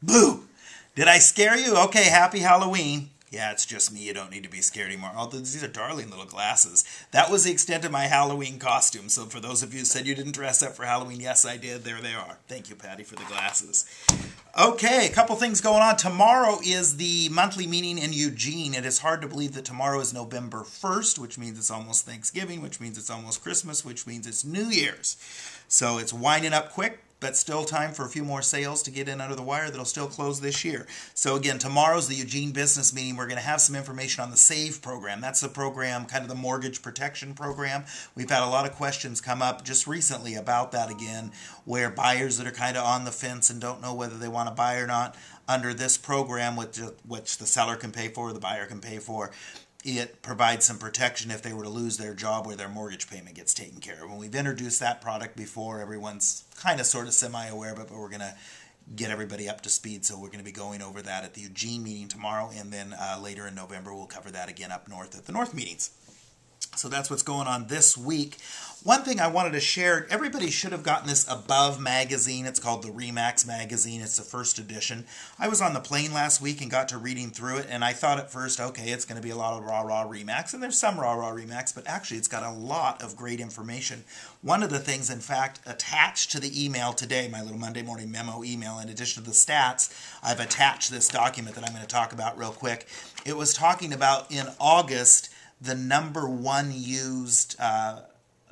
Boo! Did I scare you? Okay, happy Halloween. Yeah, it's just me. You don't need to be scared anymore. Although these are darling little glasses. That was the extent of my Halloween costume. So for those of you who said you didn't dress up for Halloween, yes, I did. There they are. Thank you, Patty, for the glasses. Okay, a couple things going on. Tomorrow is the monthly meeting in Eugene. It is hard to believe that tomorrow is November 1st, which means it's almost Thanksgiving, which means it's almost Christmas, which means it's New Year's. So it's winding up quick, but still time for a few more sales to get in under the wire that'll still close this year. So again, tomorrow's the Eugene business meeting. We're going to have some information on the SAVE program. That's the program, kind of the mortgage protection program. We've had a lot of questions come up just recently about that again, where buyers that are kind of on the fence and don't know whether they want to buy or not under this program, which the seller can pay for, the buyer can pay for. It provides some protection if they were to lose their job where their mortgage payment gets taken care of. When we've introduced that product before, everyone's kind of sort of semi-aware of it, but we're going to get everybody up to speed. So we're going to be going over that at the Eugene meeting tomorrow, and then later in November we'll cover that again up north at the North meetings. So that's what's going on this week. One thing I wanted to share, everybody should have gotten this Above magazine. It's called the RE/MAX magazine. It's the first edition. I was on the plane last week and got to reading through it, and I thought at first, okay, it's going to be a lot of rah-rah RE/MAX, and there's some rah-rah RE/MAX, but actually it's got a lot of great information. One of the things, in fact, attached to the email today, my little Monday morning memo email, in addition to the stats, I've attached this document that I'm going to talk about real quick. It was talking about, in August, the #1 used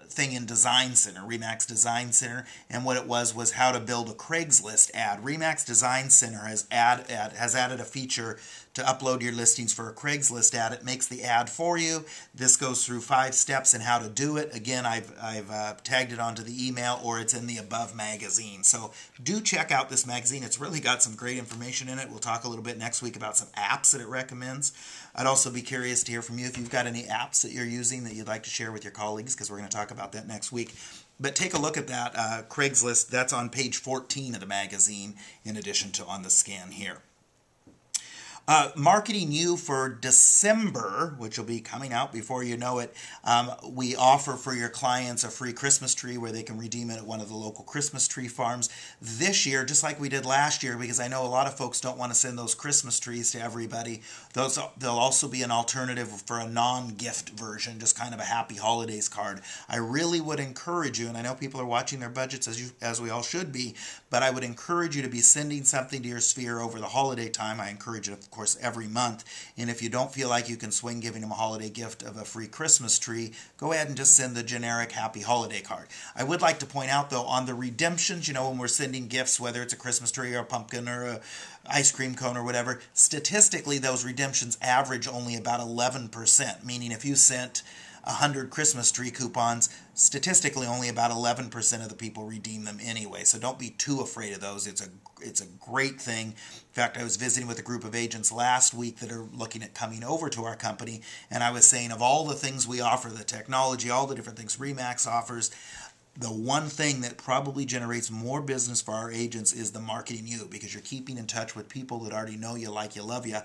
thing in Design Center, RE/MAX Design Center, and what it was how to build a Craigslist ad. RE/MAX Design Center has added a feature to upload your listings for a Craigslist ad. It makes the ad for you. This goes through 5 steps in how to do it. Again, I've tagged it onto the email, or it's in the Above magazine. So do check out this magazine. It's really got some great information in it. We'll talk a little bit next week about some apps that it recommends. I'd also be curious to hear from you if you've got any apps that you're using that you'd like to share with your colleagues, because we're going to talk about that next week. But take a look at that Craigslist. That's on page 14 of the magazine, in addition to on the scan here. Marketing you for December, which will be coming out before you know it, we offer for your clients a free Christmas tree where they can redeem it at one of the local Christmas tree farms. This year, just like we did last year, because I know a lot of folks don't want to send those Christmas trees to everybody, there'll also be an alternative for a non-gift version, just kind of a happy holidays card. I really would encourage you, and I know people are watching their budgets as we all should be, but I would encourage you to be sending something to your sphere over the holiday time. I encourage it, of course, every month. And if you don't feel like you can swing giving them a holiday gift of a free Christmas tree, go ahead and just send the generic happy holiday card. I would like to point out, though, on the redemptions, when we're sending gifts, whether it's a Christmas tree or a pumpkin or a ice cream cone or whatever, statistically those redemptions average only about 11%, meaning if you sent 100 Christmas tree coupons, statistically only about 11% of the people redeem them anyway. So don't be too afraid of those. It's a great thing. In fact, I was visiting with a group of agents last week that are looking at coming over to our company, and I was saying, of all the things we offer, the technology, all the different things RE/MAX offers, the one thing that probably generates more business for our agents is the marketing you, because you're keeping in touch with people that already know you, like you, love you.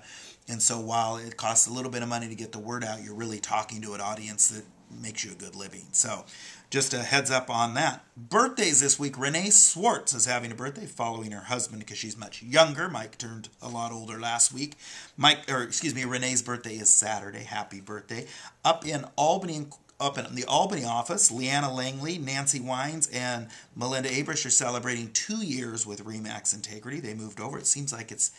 And so while it costs a little bit of money to get the word out, you're really talking to an audience that makes you a good living. So just a heads up on that. Birthdays this week. Renee Swartz is having a birthday, following her husband because she's much younger. Mike turned a lot older last week. Renee's birthday is Saturday. Happy birthday. Up in the Albany office, Leanna Langley, Nancy Wines, and Melinda Abrish are celebrating 2 years with RE/MAX Integrity. They moved over. It seems like it's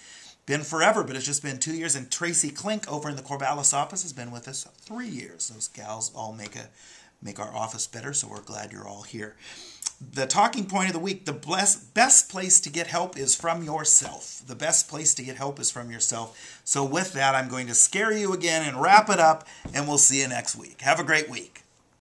been forever, but it's just been 2 years. And Tracy Klink over in the Corvallis office has been with us 3 years. Those gals all make our office better, so we're glad you're all here. The talking point of the week, the best place to get help is from yourself. The best place to get help is from yourself. So with that, I'm going to scare you again and wrap it up, and we'll see you next week. Have a great week.